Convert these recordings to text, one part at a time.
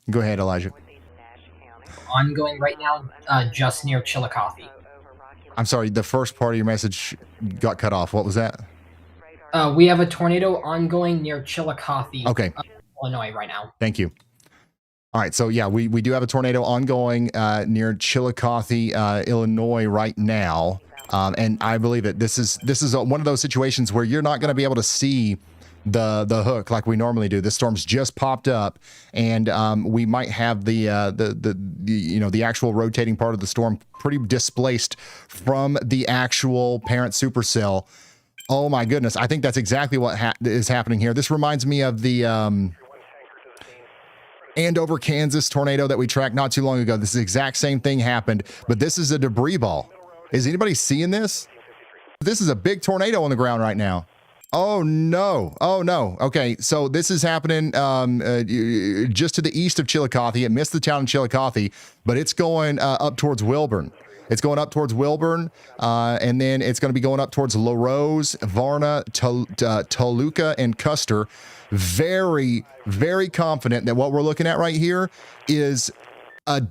Go ahead, Elijah. Ongoing right now, just near Chillicothe. I'm sorry, the first part of your message got cut off. What was that? We have a tornado ongoing near Chillicothe, Okay, Illinois right now. thank you. All right, so yeah, we do have a tornado ongoing near Chillicothe, Illinois right now, and I believe it. This is one of those situations where you're not going to be able to see the hook like we normally do. This storm's just popped up, and we might have the actual rotating part of the storm pretty displaced from the actual parent supercell. Oh my goodness, I think that's exactly what is happening here. This reminds me of the Andover, Kansas tornado that we tracked not too long ago. This exact same thing happened, but this is a debris ball. Is anybody seeing this? This is a big tornado on the ground right now. Oh no. Oh no. Okay, so this is happening just to the east of Chillicothe. It missed the town of Chillicothe, but it's going up towards Wilburn. It's going up towards Wilburn, and then it's going to be going up towards Larose, Varna, Toluca, and Custer. Very, very confident that what we're looking at right here is a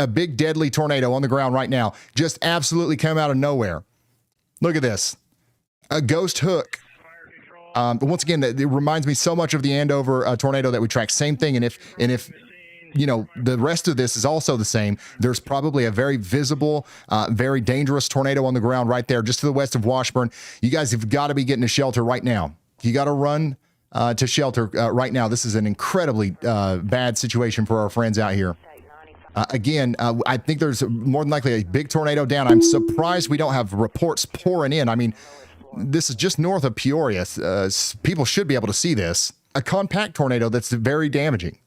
big deadly tornado on the ground right now. Just absolutely come out of nowhere. Look at this. A ghost hook. Once again, it reminds me so much of the Andover tornado that we tracked. Same thing, and if you know the rest of this is also the same, there's probably a very visible, very dangerous tornado on the ground right there, just to the west of Washburn. You guys have got to be getting to shelter right now. You got to run to shelter right now. This is an incredibly bad situation for our friends out here. Again, I think there's more than likely a big tornado down. I'm surprised we don't have reports pouring in. I mean, this is just north of Peoria. People should be able to see this. A compact tornado that's very damaging.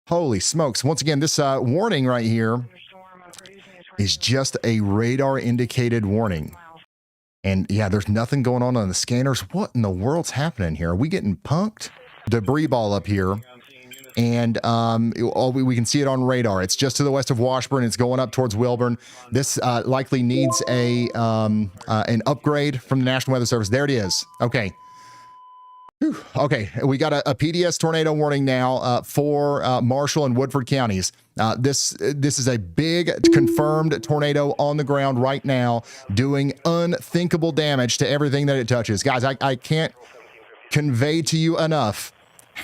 Holy smokes. Once again, this warning right here is just a radar indicated warning. And yeah, there's nothing going on the scanners. What in the world's happening here? Are we getting punked? Debris ball up here. And we can see it on radar. It's just to the west of Washburn. It's going up towards Wilburn. This likely needs an upgrade from the National Weather Service. There it is. Okay. Whew. Okay, we got a PDS tornado warning now for Marshall and Woodford counties. This is a big confirmed tornado on the ground right now, doing unthinkable damage to everything that it touches. Guys, I can't convey to you enough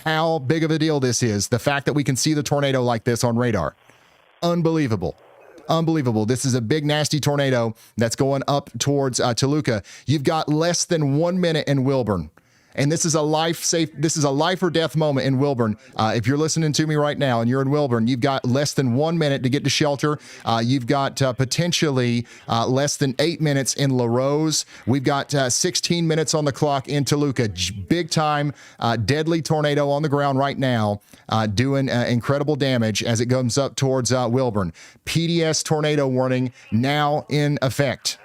how big of a deal this is. The fact that we can see the tornado like this on radar. Unbelievable. Unbelievable. This is a big, nasty tornado that's going up towards Toluca. You've got less than 1 minute in Wilburn. And this is a life or death moment in Wilburn. If you're listening to me right now and you're in Wilburn, you've got less than 1 minute to get to shelter. You've got potentially less than 8 minutes in Larose. We've got 16 minutes on the clock in Toluca. Big time, deadly tornado on the ground right now, doing incredible damage as it comes up towards Wilburn. PDS tornado warning now in effect.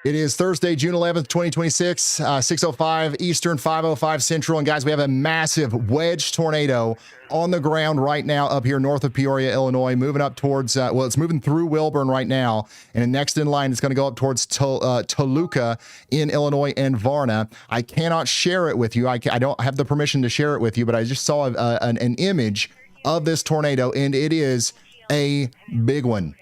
It is Thursday, June 11th, 2026, 6:05 Eastern, 5:05 Central. And guys, we have a massive wedge tornado on the ground right now up here north of Peoria, Illinois, moving up towards, it's moving through Wilburn right now. And next in line, it's going to go up towards Toluca in Illinois and Varna. I cannot share it with you. I don't have the permission to share it with you, but I just saw an image of this tornado, and it is a big one.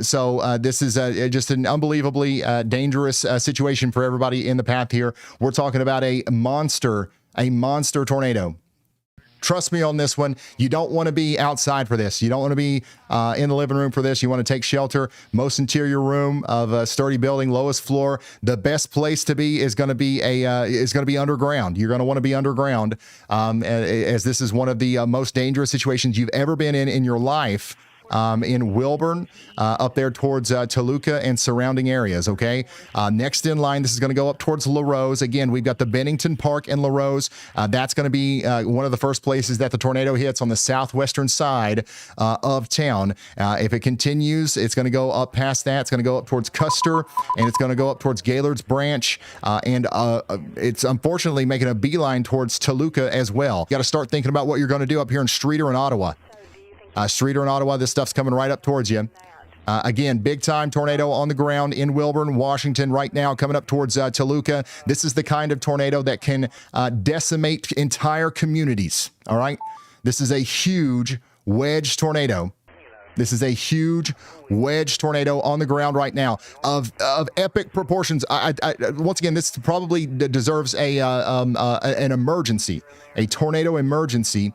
So this is just an unbelievably dangerous situation for everybody in the path here. We're talking about a monster tornado. Trust me on this one. You don't want to be outside for this. You don't want to be in the living room for this. You want to take shelter. Most interior room of a sturdy building, lowest floor. The best place to be is going to be underground. You're going to want to be underground, as this is one of the most dangerous situations you've ever been in your life. In Wilburn, up there towards Toluca and surrounding areas, okay? Next in line, this is going to go up towards Larose. Again, we've got the Bennington Park and Larose. That's going to be one of the first places that the tornado hits on the southwestern side of town. If it continues, it's going to go up past that. It's going to go up towards Custer, and it's going to go up towards Gaylord's Branch, and it's unfortunately making a beeline towards Toluca as well. You got to start thinking about what you're going to do up here in Streeter and Ottawa. Streeter in Ottawa, this stuff's coming right up towards you. Again, big time tornado on the ground in Wilburn, Washington right now, coming up towards Toluca. This is the kind of tornado that can decimate entire communities, all right? This is a huge wedge tornado. This is a huge wedge tornado on the ground right now of epic proportions. Once again, this probably deserves an emergency. A tornado emergency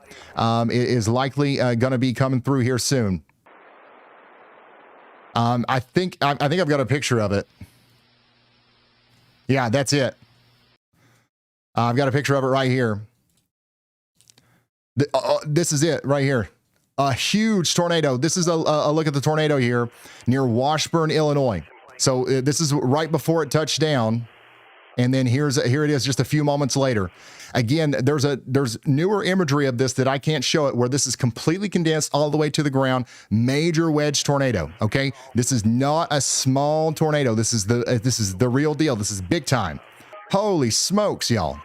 is likely going to be coming through here soon. I think I've got a picture of it. Yeah, that's it. I've got a picture of it right here. This is it right here. A huge tornado. This is a look at the tornado here near Washburn, Illinois. So this is right before it touched down. And then here it is just a few moments later. Again, there's newer imagery of this that I can't show it, where this is completely condensed all the way to the ground. Major wedge tornado. Okay, this is not a small tornado. This is the real deal. This is big time. Holy smokes, y'all.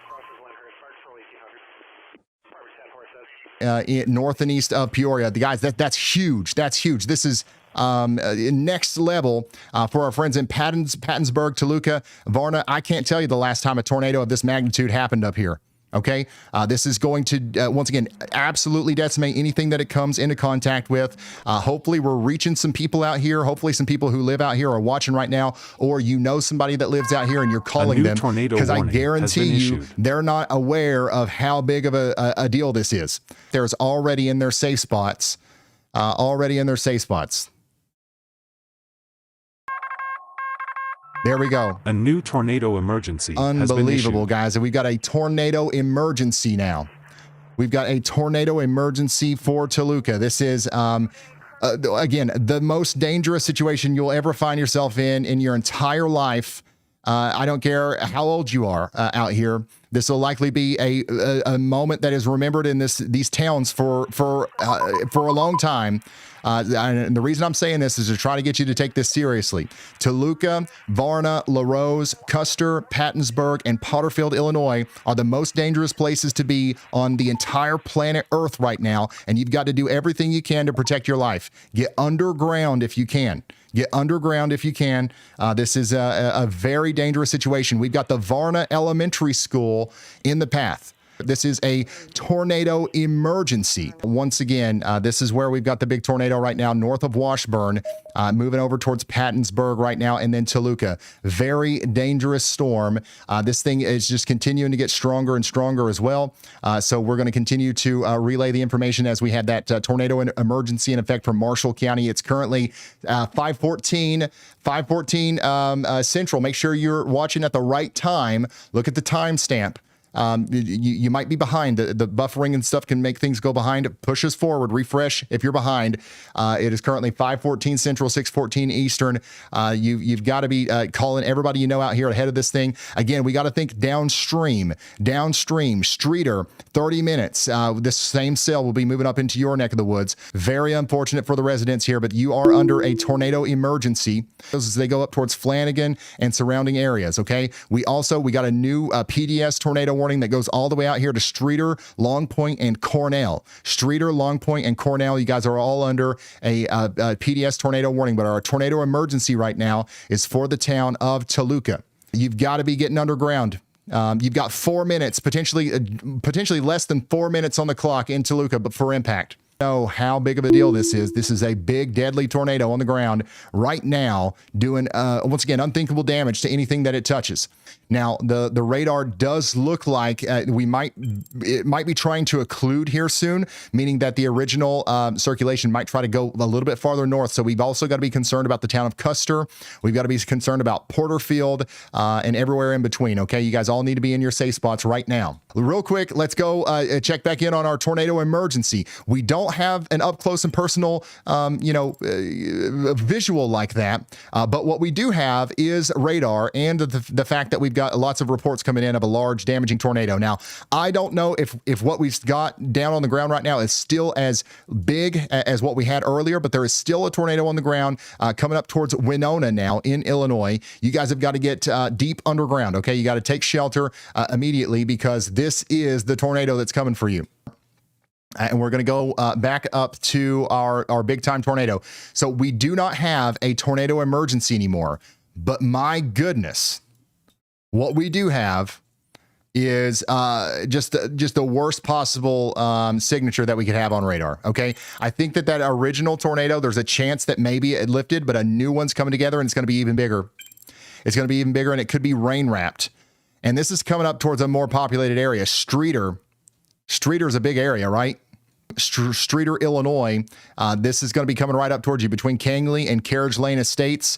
North and east of Peoria. The guys, that's huge. That's huge. This is next level for our friends in Pattonsburg, Toluca, Varna. I can't tell you the last time a tornado of this magnitude happened up here. Okay, this is going to once again absolutely decimate anything that it comes into contact with. Hopefully we're reaching some people out here. Hopefully some people who live out here are watching right now, or you know somebody that lives out here and you're calling them, because I guarantee you they're not aware of how big of a deal this is. There's already in their safe spots. There we go. A new tornado emergency. Unbelievable, guys. And we've got a tornado emergency now. We've got a tornado emergency for Toluca. This is, again, the most dangerous situation you'll ever find yourself in your entire life. I don't care how old you are out here. This will likely be a moment that is remembered in these towns for a long time. And the reason I'm saying this is to try to get you to take this seriously. Toluca, Varna, LaRose, Custer, Pattonsburg, and Potterfield, Illinois are the most dangerous places to be on the entire planet Earth right now. And you've got to do everything you can to protect your life. Get underground if you can. Get underground if you can. This is a very dangerous situation. We've got the Varna Elementary School in the path. This is a tornado emergency. Once again, this is where we've got the big tornado right now, north of Washburn, moving over towards Pattonsburg right now, and then Toluca. Very dangerous storm. This thing is just continuing to get stronger and stronger as well. So we're going to continue to relay the information as we had that tornado emergency in effect for Marshall County. It's currently 5:14 Central. Make sure you're watching at the right time. Look at the timestamp. You might be behind. The buffering and stuff can make things go behind. Push us forward, refresh if you're behind. It is currently 5:14 Central, 6:14 Eastern. You've got to be calling everybody you know out here ahead of this thing. Again, we got to think downstream. Streeter, 30 minutes. This same cell will be moving up into your neck of the woods. Very unfortunate for the residents here, but you are under a tornado emergency as they go up towards Flanagan and surrounding areas, okay? We got a new PDS tornado warning that goes all the way out here to Streeter, Long Point, and Cornell. Streeter, Long Point, and Cornell, you guys are all under a PDS tornado warning, but our tornado emergency right now is for the town of Toluca. You've got to be getting underground. You've got 4 minutes, potentially less than 4 minutes on the clock in Toluca, but for impact. Know how big of a deal this is. This is a big, deadly tornado on the ground right now, doing once again unthinkable damage to anything that it touches. Now, the radar does look like it might be trying to occlude here soon, meaning that the original circulation might try to go a little bit farther north. So we've also got to be concerned about the town of Custer. We've got to be concerned about Porterfield and everywhere in between. Okay, you guys all need to be in your safe spots right now. Real quick, let's go check back in on our tornado emergency. We don't have an up close and personal, visual like that, but what we do have is radar and the fact that we've got lots of reports coming in of a large damaging tornado. Now, I don't know if what we've got down on the ground right now is still as big as what we had earlier, but there is still a tornado on the ground coming up towards Winona now in Illinois. You guys have got to get deep underground, okay? You got to take shelter immediately, because this is the tornado that's coming for you. And we're going to go back up to our big time tornado. So we do not have a tornado emergency anymore, but my goodness, what we do have is just the worst possible signature that we could have on radar. Okay, I think that original tornado, there's a chance that maybe it lifted, but a new one's coming together and it's going to be even bigger. It's going to be even bigger, and it could be rain wrapped. And this is coming up towards a more populated area. Streeter is a big area, right? Streeter, Illinois. This is going to be coming right up towards you between Kangley and Carriage Lane Estates.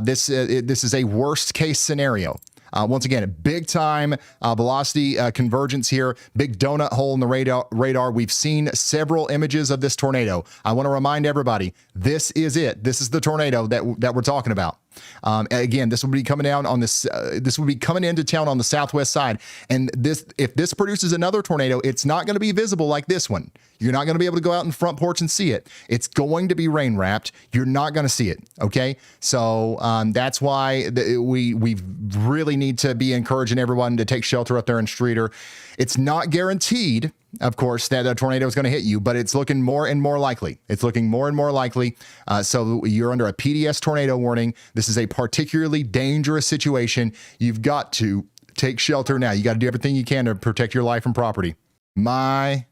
This is a worst case scenario. Once again, a big time velocity convergence here, big donut hole in the radar. We've seen several images of this tornado. I want to remind everybody, this is it. This is the tornado that we're talking about. Again, this will be coming down on this. This will be coming into town on the southwest side. And if this produces another tornado, it's not going to be visible like this one. You're not going to be able to go out in the front porch and see it. It's going to be rain wrapped. You're not going to see it. Okay, so that's why we really need to be encouraging everyone to take shelter up there in Streeter. It's not guaranteed, of course, that a tornado is going to hit you, but it's looking more and more likely. It's looking more and more likely. So you're under a PDS tornado warning. This is a particularly dangerous situation. You've got to take shelter now. You got to do everything you can to protect your life and property. My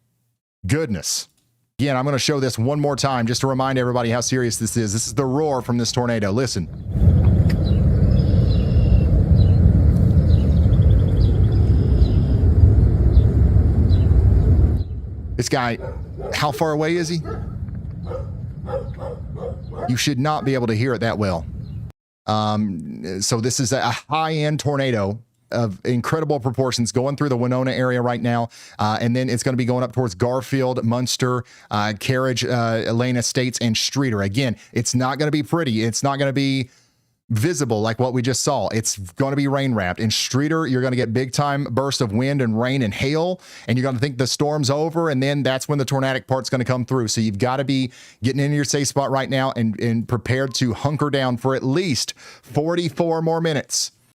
goodness. Again, I'm going to show this one more time just to remind everybody how serious this is. This is the roar from this tornado. Listen. This guy, how far away is he? You should not be able to hear it that well. So this is a high-end tornado of incredible proportions going through the Winona area right now. And then it's going to be going up towards Garfield, Munster, Carriage Lane Estates, and Streeter. Again, it's not going to be pretty. It's not going to be visible like what we just saw. It's going to be rain wrapped. In Streeter, you're going to get big time bursts of wind and rain and hail, and you're going to think the storm's over, and then that's when the tornadic part's going to come through. So you've got to be getting into your safe spot right now and prepared to hunker down for at least 44 more minutes.